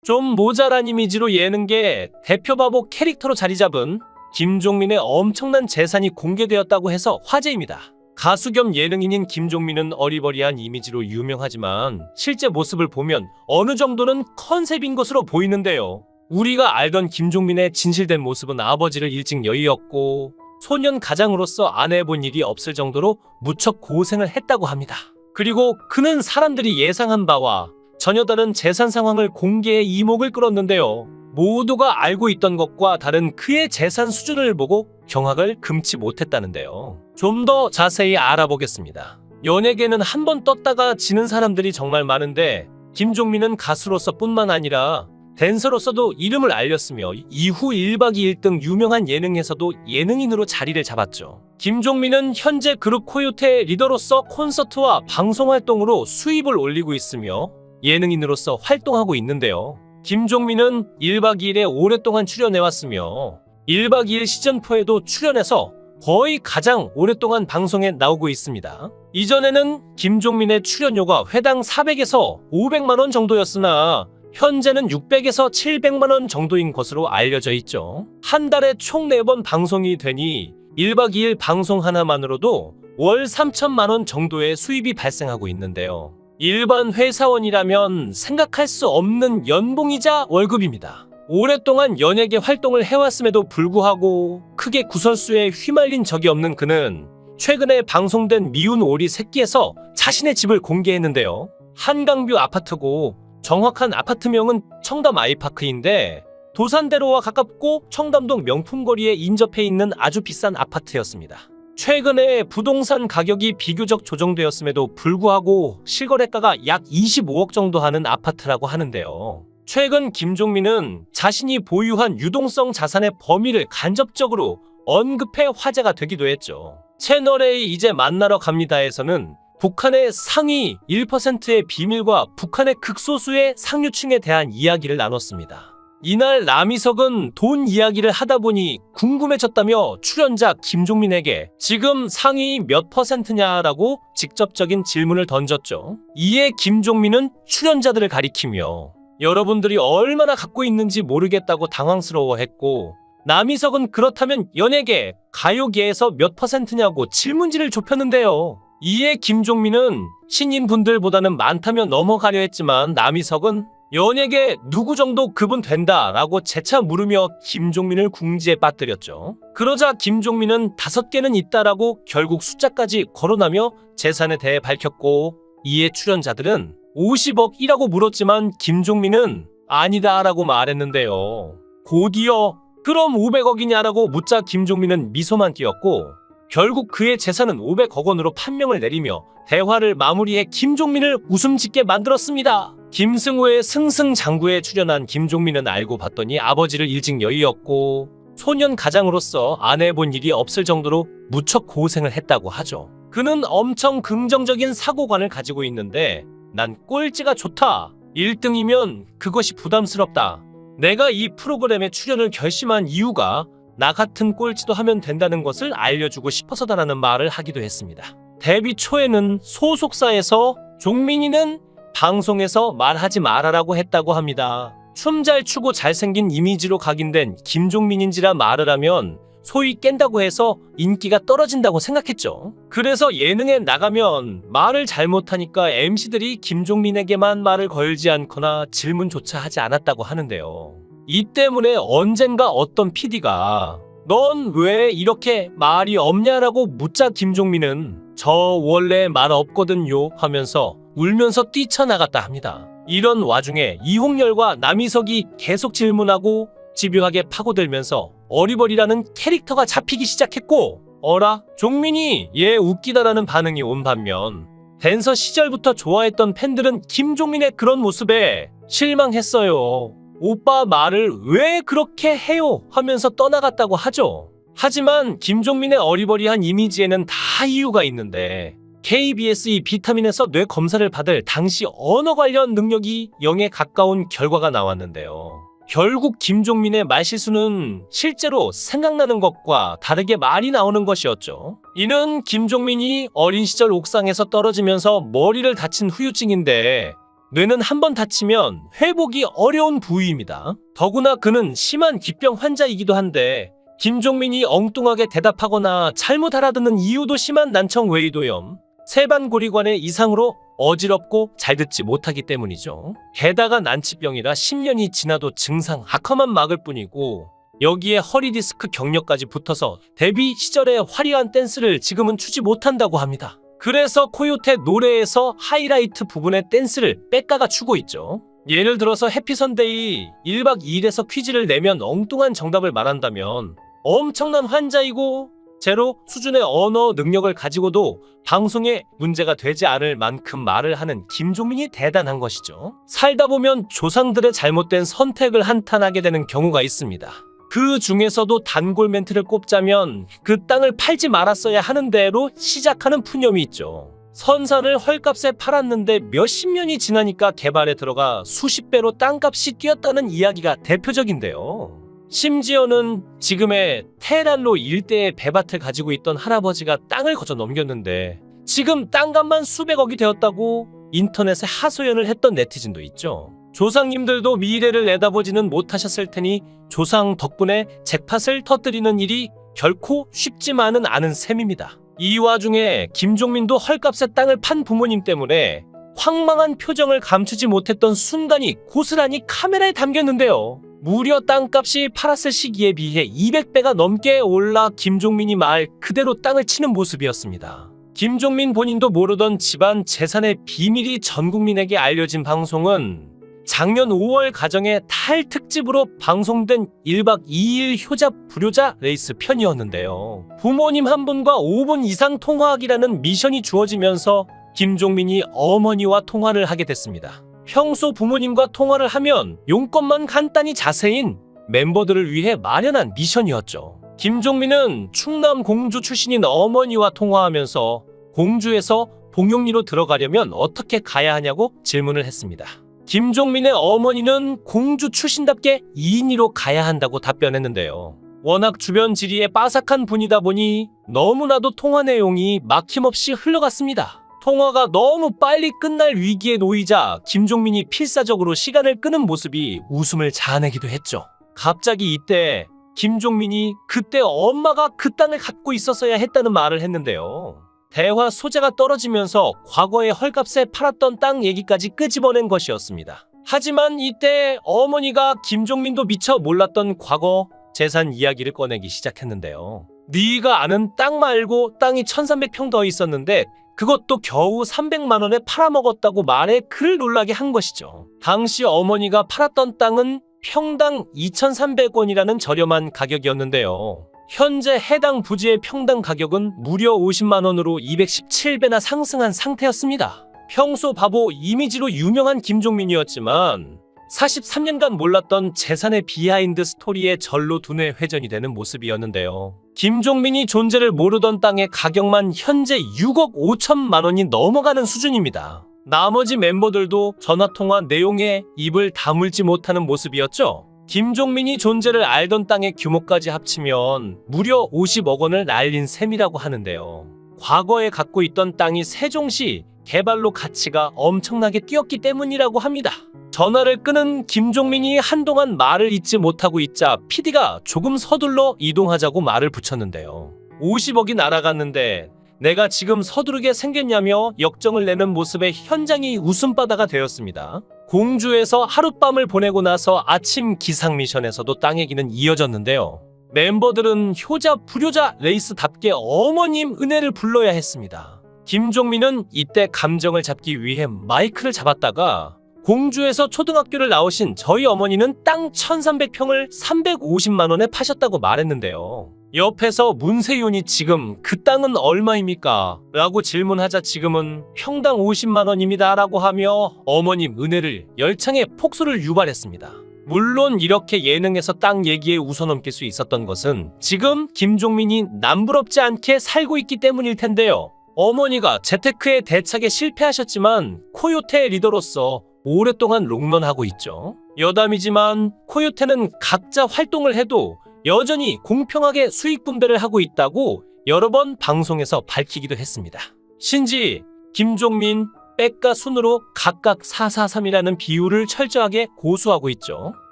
좀 모자란 이미지로 예능계 대표 바보 캐릭터로 자리 잡은 김종민의 엄청난 재산이 공개되었다고 해서 화제입니다. 가수 겸 예능인인 김종민은 어리버리한 이미지로 유명하지만 실제 모습을 보면 어느 정도는 컨셉인 것으로 보이는데요. 우리가 알던 김종민의 진실된 모습은 아버지를 일찍 여의었고 소년 가장으로서 안 해본 일이 없을 정도로 무척 고생을 했다고 합니다. 그리고 그는 사람들이 예상한 바와 전혀 다른 재산 상황을 공개해 이목을 끌었는데요. 모두가 알고 있던 것과 다른 그의 재산 수준을 보고 경악을 금치 못했다는데요. 좀 더 자세히 알아보겠습니다. 연예계는 한 번 떴다가 지는 사람들이 정말 많은데 김종민은 가수로서 뿐만 아니라 댄서로서도 이름을 알렸으며 이후 1박 2일 등 유명한 예능에서도 예능인으로 자리를 잡았죠. 김종민은 현재 그룹 코요태 리더로서 콘서트와 방송 활동으로 수입을 올리고 있으며 예능인으로서 활동하고 있는데요. 김종민은 1박 2일에 오랫동안 출연해왔으며 1박 2일 시즌4에도 출연해서 거의 가장 오랫동안 방송에 나오고 있습니다. 이전에는 김종민의 출연료가 회당 400에서 500만원 정도였으나 현재는 600에서 700만원 정도인 것으로 알려져 있죠. 한 달에 총 4번 방송이 되니 1박 2일 방송 하나만으로도 월 3천만원 정도의 수입이 발생하고 있는데요. 일반 회사원이라면 생각할 수 없는 연봉이자 월급입니다. 오랫동안 연예계 활동을 해왔음에도 불구하고 크게 구설수에 휘말린 적이 없는 그는 최근에 방송된 미운 오리 새끼에서 자신의 집을 공개했는데요. 한강뷰 아파트고 정확한 아파트명은 청담 아이파크인데 도산대로와 가깝고 청담동 명품거리에 인접해 있는 아주 비싼 아파트였습니다. 최근에 부동산 가격이 비교적 조정되었음에도 불구하고 실거래가가 약 25억 정도 하는 아파트라고 하는데요. 최근 김종민은 자신이 보유한 유동성 자산의 범위를 간접적으로 언급해 화제가 되기도 했죠. 채널A 이제 만나러 갑니다에서는 북한의 상위 1%의 비밀과 북한의 극소수의 상류층에 대한 이야기를 나눴습니다. 이날 남희석은 돈 이야기를 하다 보니 궁금해졌다며 출연자 김종민에게 지금 상위 몇 %냐라고 직접적인 질문을 던졌죠. 이에 김종민은 출연자들을 가리키며 여러분들이 얼마나 갖고 있는지 모르겠다고 당황스러워했고 남희석은 그렇다면 연예계, 가요계에서 몇 %냐고 질문지를 좁혔는데요. 이에 김종민은 신인분들보다는 많다며 넘어가려 했지만 남희석은 연예계 누구 정도 그분 된다라고 재차 물으며 김종민을 궁지에 빠뜨렸죠. 그러자 김종민은 5개는 있다라고 결국 숫자까지 거론하며 재산에 대해 밝혔고 이에 출연자들은 50억이라고 물었지만 김종민은 아니다라고 말했는데요. 곧이어 그럼 500억이냐라고 묻자 김종민은 미소만 띄었고 결국 그의 재산은 500억 원으로 판명을 내리며 대화를 마무리해 김종민을 웃음 짓게 만들었습니다. 김승호의 승승장구에 출연한 김종민은 알고 봤더니 아버지를 일찍 여의었고 소년 가장으로서 안 해본 일이 없을 정도로 무척 고생을 했다고 하죠. 그는 엄청 긍정적인 사고관을 가지고 있는데 난 꼴찌가 좋다. 1등이면 그것이 부담스럽다. 내가 이 프로그램에 출연을 결심한 이유가 나 같은 꼴찌도 하면 된다는 것을 알려주고 싶어서다라는 말을 하기도 했습니다. 데뷔 초에는 소속사에서 종민이는 방송에서 말하지 말아라고 했다고 합니다. 춤 잘 추고 잘생긴 이미지로 각인된 김종민인지라 말을 하면 소위 깬다고 해서 인기가 떨어진다고 생각했죠. 그래서 예능에 나가면 말을 잘못하니까 MC들이 김종민에게만 말을 걸지 않거나 질문조차 하지 않았다고 하는데요. 이 때문에 언젠가 어떤 PD가 넌 왜 이렇게 말이 없냐라고 묻자 김종민은 저 원래 말 없거든요 하면서 울면서 뛰쳐나갔다 합니다. 이런 와중에 이홍렬과 남희석이 계속 질문하고 집요하게 파고들면서 어리버리라는 캐릭터가 잡히기 시작했고 어라? 종민이 얘 웃기다라는 반응이 온 반면 댄서 시절부터 좋아했던 팬들은 김종민의 그런 모습에 실망했어요. 오빠 말을 왜 그렇게 해요? 하면서 떠나갔다고 하죠. 하지만 김종민의 어리버리한 이미지에는 다 이유가 있는데 KBS 이 비타민에서 뇌 검사를 받을 당시 언어 관련 능력이 0에 가까운 결과가 나왔는데요. 결국 김종민의 말실수는 실제로 생각나는 것과 다르게 말이 나오는 것이었죠. 이는 김종민이 어린 시절 옥상에서 떨어지면서 머리를 다친 후유증인데 뇌는 한번 다치면 회복이 어려운 부위입니다. 더구나 그는 심한 기병 환자이기도 한데 김종민이 엉뚱하게 대답하거나 잘못 알아듣는 이유도 심한 난청 외이도염, 세반고리관의 이상으로 어지럽고 잘 듣지 못하기 때문이죠. 게다가 난치병이라 10년이 지나도 증상 악화만 막을 뿐이고 여기에 허리디스크 경력까지 붙어서 데뷔 시절의 화려한 댄스를 지금은 추지 못한다고 합니다. 그래서 코요테 노래에서 하이라이트 부분의 댄스를 빽가가 추고 있죠. 예를 들어서 해피선데이 1박 2일에서 퀴즈를 내면 엉뚱한 정답을 말한다면 엄청난 환자이고 제로 수준의 언어 능력을 가지고도 방송에 문제가 되지 않을 만큼 말을 하는 김종민이 대단한 것이죠. 살다 보면 조상들의 잘못된 선택을 한탄하게 되는 경우가 있습니다. 그 중에서도 단골 멘트를 꼽자면 그 땅을 팔지 말았어야 하는 대로 시작하는 푸념이 있죠. 선사를 헐값에 팔았는데 몇십 년이 지나니까 개발에 들어가 수십 배로 땅값이 뛰었다는 이야기가 대표적인데요. 심지어는 지금의 테헤란로 일대의 배밭을 가지고 있던 할아버지가 땅을 거저 넘겼는데 지금 땅값만 수백억이 되었다고 인터넷에 하소연을 했던 네티즌도 있죠. 조상님들도 미래를 내다보지는 못하셨을 테니 조상 덕분에 잭팟을 터뜨리는 일이 결코 쉽지만은 않은 셈입니다. 이 와중에 김종민도 헐값에 땅을 판 부모님 때문에 황망한 표정을 감추지 못했던 순간이 고스란히 카메라에 담겼는데요. 무려 땅값이 팔았을 시기에 비해 200배가 넘게 올라 김종민이 말 그대로 땅을 치는 모습이었습니다. 김종민 본인도 모르던 집안 재산의 비밀이 전 국민에게 알려진 방송은 작년 5월 가정의 달 특집으로 방송된 1박 2일 효자 불효자 레이스 편이었는데요. 부모님 한 분과 5분 이상 통화하기라는 미션이 주어지면서 김종민이 어머니와 통화를 하게 됐습니다. 평소 부모님과 통화를 하면 용건만 간단히 자세인 멤버들을 위해 마련한 미션이었죠. 김종민은 충남 공주 출신인 어머니와 통화하면서 공주에서 봉용리로 들어가려면 어떻게 가야 하냐고 질문을 했습니다. 김종민의 어머니는 공주 출신답게 2인으로 가야 한다고 답변했는데요. 워낙 주변 지리에 빠삭한 분이다 보니 너무나도 통화 내용이 막힘없이 흘러갔습니다. 통화가 너무 빨리 끝날 위기에 놓이자 김종민이 필사적으로 시간을 끄는 모습이 웃음을 자아내기도 했죠. 갑자기 이때 김종민이 그때 엄마가 그 땅을 갖고 있었어야 했다는 말을 했는데요. 대화 소재가 떨어지면서 과거에 헐값에 팔았던 땅 얘기까지 끄집어낸 것이었습니다. 하지만 이때 어머니가 김종민도 미처 몰랐던 과거 재산 이야기를 꺼내기 시작했는데요. 네가 아는 땅 말고 땅이 1300평 더 있었는데 그것도 겨우 300만 원에 팔아먹었다고 말해 그를 놀라게 한 것이죠. 당시 어머니가 팔았던 땅은 평당 2,300원이라는 저렴한 가격이었는데요. 현재 해당 부지의 평당 가격은 무려 50만 원으로 217배나 상승한 상태였습니다. 평소 바보 이미지로 유명한 김종민이었지만 43년간 몰랐던 재산의 비하인드 스토리에 절로 두뇌 회전이 되는 모습이었는데요. 김종민이 존재를 모르던 땅의 가격만 현재 6억 5천만 원이 넘어가는 수준입니다. 나머지 멤버들도 전화통화 내용에 입을 다물지 못하는 모습이었죠. 김종민이 존재를 알던 땅의 규모까지 합치면 무려 50억 원을 날린 셈이라고 하는데요. 과거에 갖고 있던 땅이 세종시 개발로 가치가 엄청나게 뛰었기 때문이라고 합니다. 전화를 끊은 김종민이 한동안 말을 잇지 못하고 있자 PD가 조금 서둘러 이동하자고 말을 붙였는데요. 50억이 날아갔는데 내가 지금 서두르게 생겼냐며 역정을 내는 모습에 현장이 웃음바다가 되었습니다. 공주에서 하룻밤을 보내고 나서 아침 기상 미션에서도 땅 얘기는 이어졌는데요. 멤버들은 효자 불효자 레이스답게 어머님 은혜를 불러야 했습니다. 김종민은 이때 감정을 잡기 위해 마이크를 잡았다가 공주에서 초등학교를 나오신 저희 어머니는 땅 1300평을 350만 원에 파셨다고 말했는데요. 옆에서 문세윤이 지금 그 땅은 얼마입니까? 라고 질문하자 지금은 평당 50만 원입니다 라고 하며 어머님 은혜를 열창에 폭소를 유발했습니다. 물론 이렇게 예능에서 땅 얘기에 웃어넘길 수 있었던 것은 지금 김종민이 남부럽지 않게 살고 있기 때문일 텐데요. 어머니가 재테크에 대차게 실패하셨지만 코요테 리더로서 오랫동안 롱런하고 있죠. 여담이지만 코요테는 각자 활동을 해도 여전히 공평하게 수익 분배를 하고 있다고 여러 번 방송에서 밝히기도 했습니다. 신지, 김종민, 백과 순으로 각각 4:4:3이라는 비율을 철저하게 고수하고 있죠.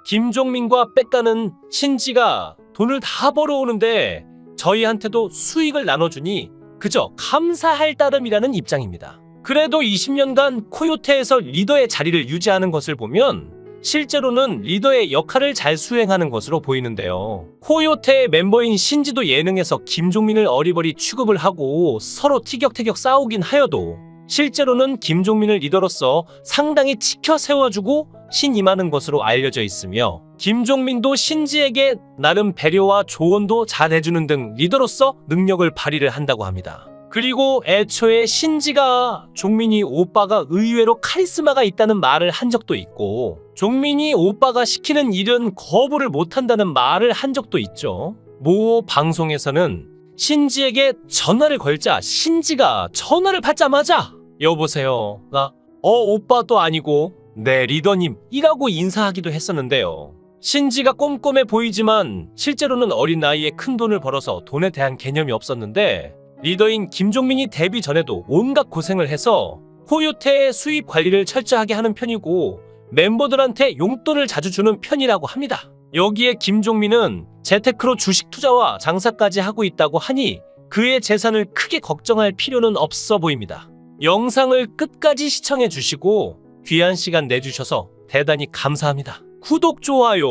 김종민과 백가는 신지가 돈을 다 벌어오는데 저희한테도 수익을 나눠주니 그저 감사할 따름이라는 입장입니다. 그래도 20년간 코요테에서 리더의 자리를 유지하는 것을 보면 실제로는 리더의 역할을 잘 수행하는 것으로 보이는데요. 코요테의 멤버인 신지도 예능에서 김종민을 어리버리 취급을 하고 서로 티격태격 싸우긴 하여도 실제로는 김종민을 리더로서 상당히 지켜 세워주고 신임하는 것으로 알려져 있으며 김종민도 신지에게 나름 배려와 조언도 잘해주는 등 리더로서 능력을 발휘를 한다고 합니다. 그리고 애초에 신지가 종민이 오빠가 의외로 카리스마가 있다는 말을 한 적도 있고 종민이 오빠가 시키는 일은 거부를 못한다는 말을 한 적도 있죠. 모 방송에서는 신지에게 전화를 걸자 신지가 전화를 받자마자 여보세요. 나 오빠도 아니고 네 리더님이라고 인사하기도 했었는데요. 신지가 꼼꼼해 보이지만 실제로는 어린 나이에 큰 돈을 벌어서 돈에 대한 개념이 없었는데 리더인 김종민이 데뷔 전에도 온갖 고생을 해서 코요테의 수입 관리를 철저하게 하는 편이고 멤버들한테 용돈을 자주 주는 편이라고 합니다. 여기에 김종민은 재테크로 주식 투자와 장사까지 하고 있다고 하니 그의 재산을 크게 걱정할 필요는 없어 보입니다. 영상을 끝까지 시청해 주시고 귀한 시간 내주셔서 대단히 감사합니다. 구독, 좋아요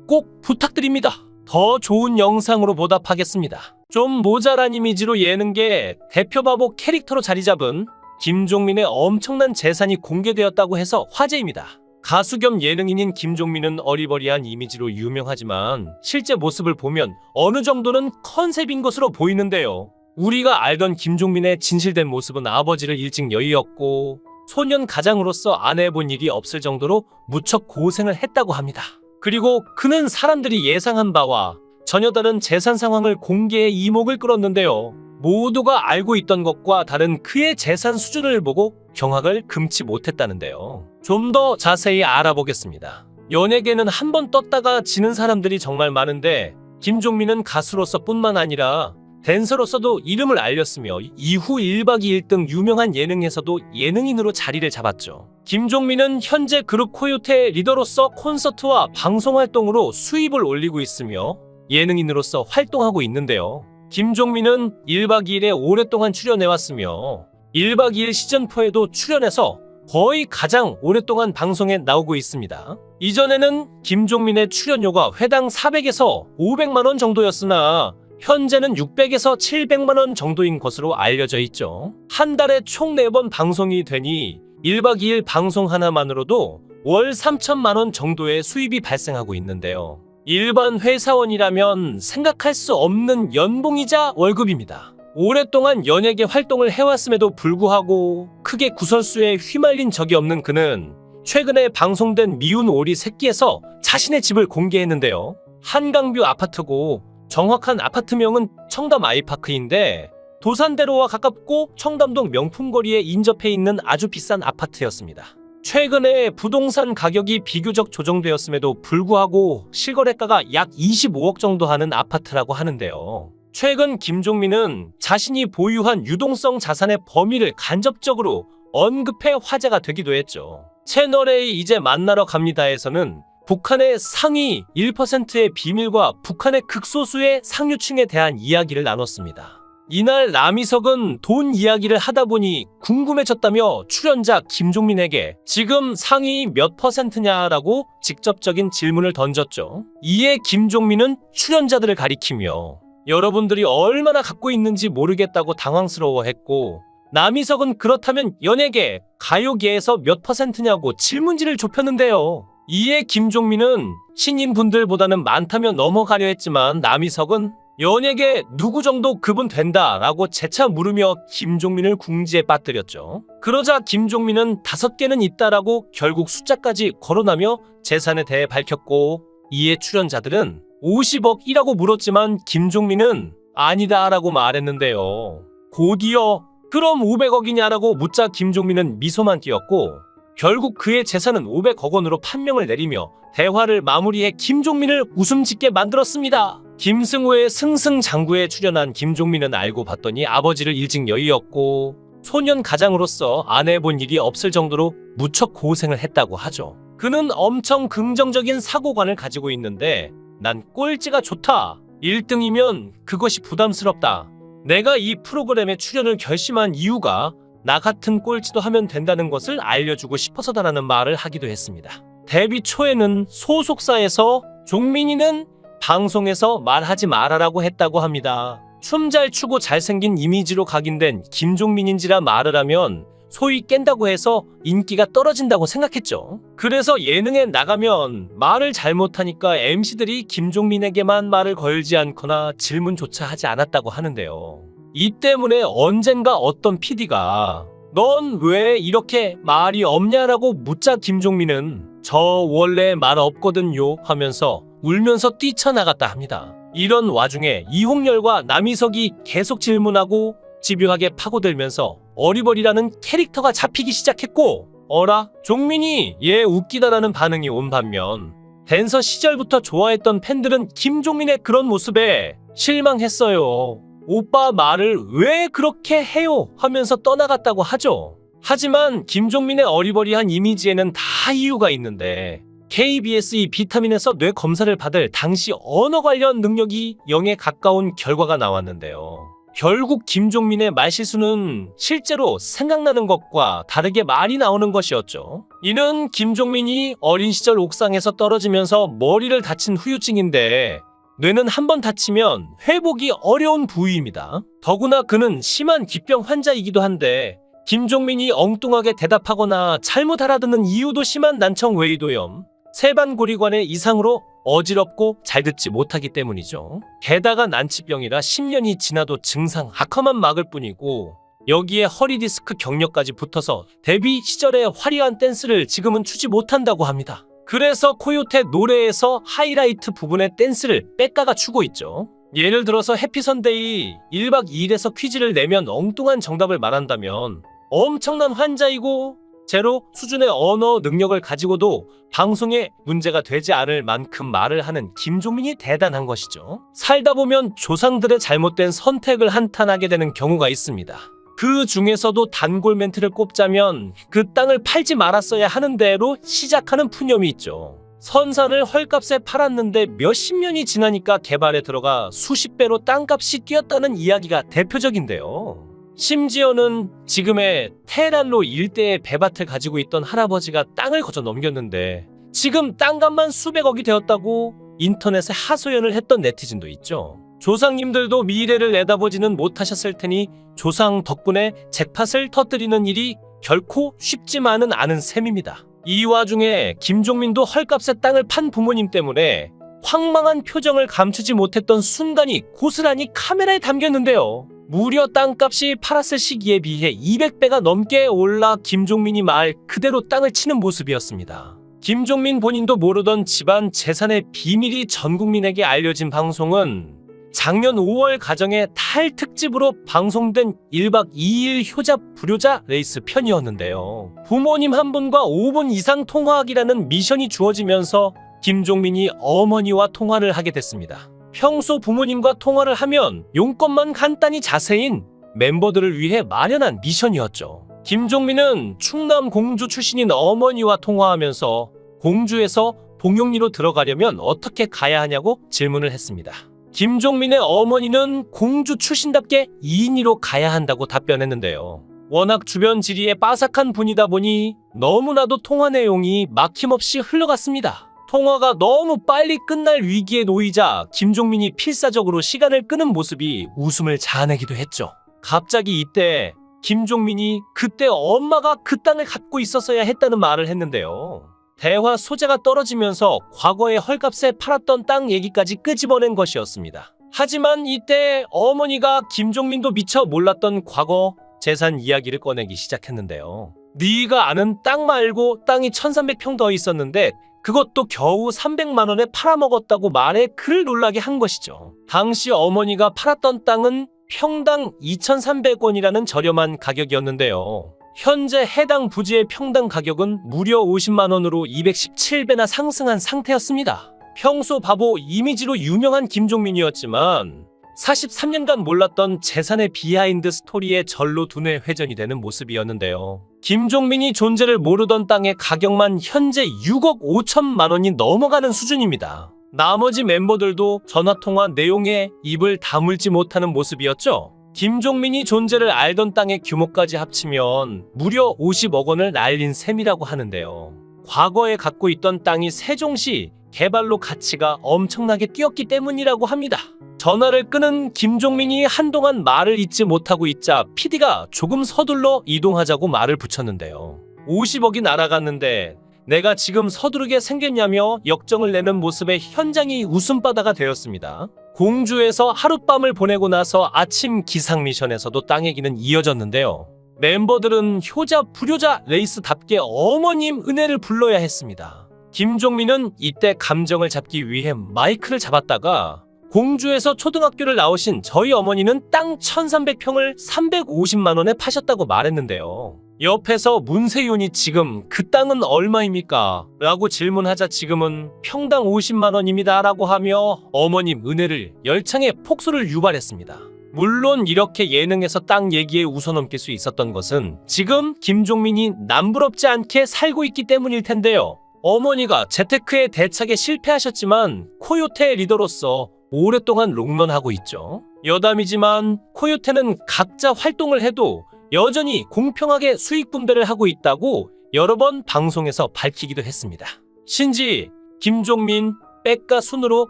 꼭 부탁드립니다. 더 좋은 영상으로 보답하겠습니다. 좀 모자란 이미지로 예능계 대표 바보 캐릭터로 자리 잡은 김종민의 엄청난 재산이 공개되었다고 해서 화제입니다. 가수 겸 예능인인 김종민은 어리버리한 이미지로 유명하지만 실제 모습을 보면 어느 정도는 컨셉인 것으로 보이는데요. 우리가 알던 김종민의 진실된 모습은 아버지를 일찍 여의었고 소년 가장으로서 안 해본 일이 없을 정도로 무척 고생을 했다고 합니다. 그리고 그는 사람들이 예상한 바와 전혀 다른 재산 상황을 공개해 이목을 끌었는데요. 모두가 알고 있던 것과 다른 그의 재산 수준을 보고 경악을 금치 못했다는데요. 좀 더 자세히 알아보겠습니다. 연예계는 한 번 떴다가 지는 사람들이 정말 많은데 김종민은 가수로서 뿐만 아니라 댄서로서도 이름을 알렸으며 이후 1박 2일 등 유명한 예능에서도 예능인으로 자리를 잡았죠. 김종민은 현재 그룹 코요테 리더로서 콘서트와 방송 활동으로 수입을 올리고 있으며 예능인으로서 활동하고 있는데요. 김종민은 1박 2일에 오랫동안 출연해왔으며 1박 2일 시즌4에도 출연해서 거의 가장 오랫동안 방송에 나오고 있습니다. 이전에는 김종민의 출연료가 회당 400에서 500만원 정도였으나 현재는 600에서 700만원 정도인 것으로 알려져 있죠. 한 달에 총 4번 방송이 되니 1박 2일 방송 하나만으로도 월 3천만원 정도의 수입이 발생하고 있는데요. 일반 회사원이라면 생각할 수 없는 연봉이자 월급입니다. 오랫동안 연예계 활동을 해왔음에도 불구하고 크게 구설수에 휘말린 적이 없는 그는 최근에 방송된 미운 오리 새끼에서 자신의 집을 공개했는데요. 한강뷰 아파트고 정확한 아파트명은 청담 아이파크인데 도산대로와 가깝고 청담동 명품거리에 인접해 있는 아주 비싼 아파트였습니다. 최근에 부동산 가격이 비교적 조정되었음에도 불구하고 실거래가가 약 25억 정도 하는 아파트라고 하는데요. 최근 김종민은 자신이 보유한 유동성 자산의 범위를 간접적으로 언급해 화제가 되기도 했죠. 채널A 이제 만나러 갑니다에서는 북한의 상위 1%의 비밀과 북한의 극소수의 상류층에 대한 이야기를 나눴습니다. 이날 남희석은 돈 이야기를 하다 보니 궁금해졌다며 출연자 김종민에게 지금 상위 몇 %냐라고 직접적인 질문을 던졌죠. 이에 김종민은 출연자들을 가리키며 여러분들이 얼마나 갖고 있는지 모르겠다고 당황스러워했고 남희석은 그렇다면 연예계, 가요계에서 몇 %냐고 질문지를 좁혔는데요. 이에 김종민은 신인분들보다는 많다며 넘어가려 했지만 남희석은 연예계 누구 정도 급은 된다라고 재차 물으며 김종민을 궁지에 빠뜨렸죠. 그러자 김종민은 5개는 있다라고 결국 숫자까지 거론하며 재산에 대해 밝혔고 이에 출연자들은 50억이라고 물었지만 김종민은 아니다라고 말했는데요. 곧이어 그럼 500억이냐라고 묻자 김종민은 미소만 띄었고 결국 그의 재산은 500억 원으로 판명을 내리며 대화를 마무리해 김종민을 웃음 짓게 만들었습니다. 김승호의 승승장구에 출연한 김종민은 알고 봤더니 아버지를 일찍 여의었고 소년 가장으로서 안 해본 일이 없을 정도로 무척 고생을 했다고 하죠. 그는 엄청 긍정적인 사고관을 가지고 있는데 난 꼴찌가 좋다. 1등이면 그것이 부담스럽다. 내가 이 프로그램에 출연을 결심한 이유가 나 같은 꼴찌도 하면 된다는 것을 알려주고 싶어서다라는 말을 하기도 했습니다. 데뷔 초에는 소속사에서 종민이는 방송에서 말하지 말아라고 했다고 합니다. 춤 잘 추고 잘생긴 이미지로 각인된 김종민인지라 말을 하면 소위 깬다고 해서 인기가 떨어진다고 생각했죠. 그래서 예능에 나가면 말을 잘못하니까 MC들이 김종민에게만 말을 걸지 않거나 질문조차 하지 않았다고 하는데요. 이 때문에 언젠가 어떤 PD가 넌 왜 이렇게 말이 없냐라고 묻자 김종민은 저 원래 말 없거든요 하면서 울면서 뛰쳐나갔다 합니다. 이런 와중에 이홍렬과 남희석이 계속 질문하고 집요하게 파고들면서 어리버리라는 캐릭터가 잡히기 시작했고 어라? 종민이 얘 웃기다라는 반응이 온 반면 댄서 시절부터 좋아했던 팬들은 김종민의 그런 모습에 실망했어요. 오빠 말을 왜 그렇게 해요? 하면서 떠나갔다고 하죠. 하지만 김종민의 어리버리한 이미지에는 다 이유가 있는데 KBS 이 비타민에서 뇌 검사를 받을 당시 언어 관련 능력이 0에 가까운 결과가 나왔는데요. 결국 김종민의 말실수는 실제로 생각나는 것과 다르게 말이 나오는 것이었죠. 이는 김종민이 어린 시절 옥상에서 떨어지면서 머리를 다친 후유증인데 뇌는 한번 다치면 회복이 어려운 부위입니다. 더구나 그는 심한 기병 환자이기도 한데 김종민이 엉뚱하게 대답하거나 잘못 알아듣는 이유도 심한 난청 외이도염, 세반고리관의 이상으로 어지럽고 잘 듣지 못하기 때문이죠. 게다가 난치병이라 10년이 지나도 증상 악화만 막을 뿐이고 여기에 허리디스크 경력까지 붙어서 데뷔 시절의 화려한 댄스를 지금은 추지 못한다고 합니다. 그래서 코요테 노래에서 하이라이트 부분의 댄스를 빽가가 추고 있죠. 예를 들어서 해피선데이 1박 2일에서 퀴즈를 내면 엉뚱한 정답을 말한다면 엄청난 환자이고 제로 수준의 언어 능력을 가지고도 방송에 문제가 되지 않을 만큼 말을 하는 김종민이 대단한 것이죠. 살다 보면 조상들의 잘못된 선택을 한탄하게 되는 경우가 있습니다. 그 중에서도 단골 멘트를 꼽자면 그 땅을 팔지 말았어야 하는 대로 시작하는 푸념이 있죠. 선산을 헐값에 팔았는데 몇십 년이 지나니까 개발에 들어가 수십 배로 땅값이 뛰었다는 이야기가 대표적인데요. 심지어는 지금의 테헤란로 일대의 배밭을 가지고 있던 할아버지가 땅을 거저 넘겼는데 지금 땅값만 수백억이 되었다고 인터넷에 하소연을 했던 네티즌도 있죠. 조상님들도 미래를 내다보지는 못하셨을 테니 조상 덕분에 잭팟을 터뜨리는 일이 결코 쉽지만은 않은 셈입니다. 이 와중에 김종민도 헐값에 땅을 판 부모님 때문에 황망한 표정을 감추지 못했던 순간이 고스란히 카메라에 담겼는데요. 무려 땅값이 팔았을 시기에 비해 200배가 넘게 올라 김종민이 말 그대로 땅을 치는 모습이었습니다. 김종민 본인도 모르던 집안 재산의 비밀이 전 국민에게 알려진 방송은 작년 5월 가정의 달 특집으로 방송된 1박 2일 효자 불효자 레이스 편이었는데요. 부모님 한 분과 5분 이상 통화하기라는 미션이 주어지면서 김종민이 어머니와 통화를 하게 됐습니다. 평소 부모님과 통화를 하면 용건만 간단히 자세인 멤버들을 위해 마련한 미션이었죠. 김종민은 충남 공주 출신인 어머니와 통화하면서 공주에서 봉용리로 들어가려면 어떻게 가야 하냐고 질문을 했습니다. 김종민의 어머니는 공주 출신답게 2인으로 가야 한다고 답변했는데요. 워낙 주변 지리에 빠삭한 분이다 보니 너무나도 통화 내용이 막힘없이 흘러갔습니다. 통화가 너무 빨리 끝날 위기에 놓이자 김종민이 필사적으로 시간을 끄는 모습이 웃음을 자아내기도 했죠. 갑자기 이때 김종민이 그때 엄마가 그 땅을 갖고 있었어야 했다는 말을 했는데요. 대화 소재가 떨어지면서 과거에 헐값에 팔았던 땅 얘기까지 끄집어낸 것이었습니다. 하지만 이때 어머니가 김종민도 미처 몰랐던 과거 재산 이야기를 꺼내기 시작했는데요. 네가 아는 땅 말고 땅이 1300평 더 있었는데 그것도 겨우 300만 원에 팔아먹었다고 말해 그를 놀라게 한 것이죠. 당시 어머니가 팔았던 땅은 평당 2,300원이라는 저렴한 가격이었는데요. 현재 해당 부지의 평당 가격은 무려 50만 원으로 217배나 상승한 상태였습니다. 평소 바보 이미지로 유명한 김종민이었지만 43년간 몰랐던 재산의 비하인드 스토리에 절로 두뇌 회전이 되는 모습이었는데요. 김종민이 존재를 모르던 땅의 가격만 현재 6억 5천만 원이 넘어가는 수준입니다. 나머지 멤버들도 전화통화 내용에 입을 다물지 못하는 모습이었죠. 김종민이 존재를 알던 땅의 규모까지 합치면 무려 50억 원을 날린 셈이라고 하는데요. 과거에 갖고 있던 땅이 세종시 개발로 가치가 엄청나게 뛰었기 때문이라고 합니다. 전화를 끊은 김종민이 한동안 말을 잇지 못하고 있자 PD가 조금 서둘러 이동하자고 말을 붙였는데요. 50억이 날아갔는데 내가 지금 서두르게 생겼냐며 역정을 내는 모습에 현장이 웃음바다가 되었습니다. 공주에서 하룻밤을 보내고 나서 아침 기상 미션에서도 땅 얘기는 이어졌는데요. 멤버들은 효자 불효자 레이스답게 어머님 은혜를 불러야 했습니다. 김종민은 이때 감정을 잡기 위해 마이크를 잡았다가 공주에서 초등학교를 나오신 저희 어머니는 땅 1300평을 350만 원에 파셨다고 말했는데요. 옆에서 문세윤이 지금 그 땅은 얼마입니까? 라고 질문하자 지금은 평당 50만 원입니다 라고 하며 어머님 은혜를 열창에 폭소를 유발했습니다. 물론 이렇게 예능에서 땅 얘기에 웃어넘길 수 있었던 것은 지금 김종민이 남부럽지 않게 살고 있기 때문일 텐데요. 어머니가 재테크에 대차게 실패하셨지만 코요태 리더로서 오랫동안 롱런하고 있죠. 여담이지만 코요태는 각자 활동을 해도 여전히 공평하게 수익 분배를 하고 있다고 여러 번 방송에서 밝히기도 했습니다. 신지, 김종민, 백가 순으로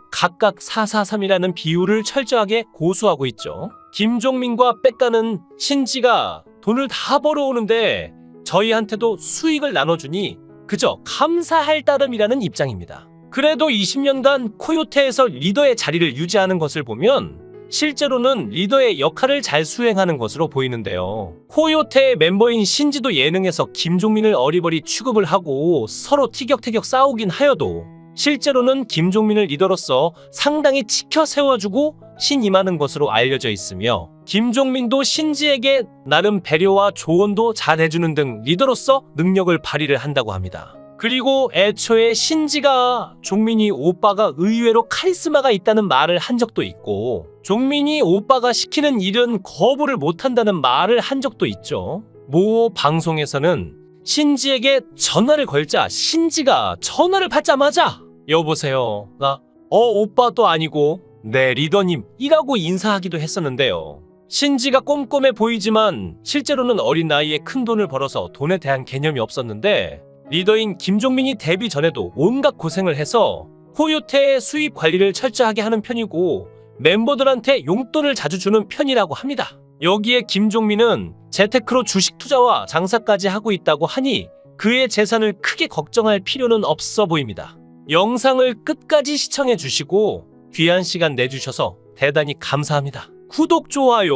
각각 443이라는 비율을 철저하게 고수하고 있죠. 김종민과 백가는 신지가 돈을 다 벌어오는데 저희한테도 수익을 나눠주니 그저 감사할 따름이라는 입장입니다. 그래도 20년간 코요태에서 리더의 자리를 유지하는 것을 보면 실제로는 리더의 역할을 잘 수행하는 것으로 보이는데요. 코요태의 멤버인 신지도 예능에서 김종민을 어리버리 취급을 하고 서로 티격태격 싸우긴 하여도 실제로는 김종민을 리더로서 상당히 지켜 세워주고 신임하는 것으로 알려져 있으며 김종민도 신지에게 나름 배려와 조언도 잘해주는 등 리더로서 능력을 발휘를 한다고 합니다. 그리고 애초에 신지가 종민이 오빠가 의외로 카리스마가 있다는 말을 한 적도 있고 종민이 오빠가 시키는 일은 거부를 못한다는 말을 한 적도 있죠. 모 방송에서는 신지에게 전화를 걸자 신지가 전화를 받자마자 여보세요 나 오빠도 아니고 네 리더님이라고 인사하기도 했었는데요. 신지가 꼼꼼해 보이지만 실제로는 어린 나이에 큰 돈을 벌어서 돈에 대한 개념이 없었는데 리더인 김종민이 데뷔 전에도 온갖 고생을 해서 코요태의 수입 관리를 철저하게 하는 편이고 멤버들한테 용돈을 자주 주는 편이라고 합니다. 여기에 김종민은 재테크로 주식 투자와 장사까지 하고 있다고 하니 그의 재산을 크게 걱정할 필요는 없어 보입니다. 영상을 끝까지 시청해 주시고 귀한 시간 내주셔서 대단히 감사합니다. 구독, 좋아요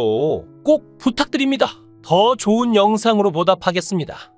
꼭 부탁드립니다. 더 좋은 영상으로 보답하겠습니다.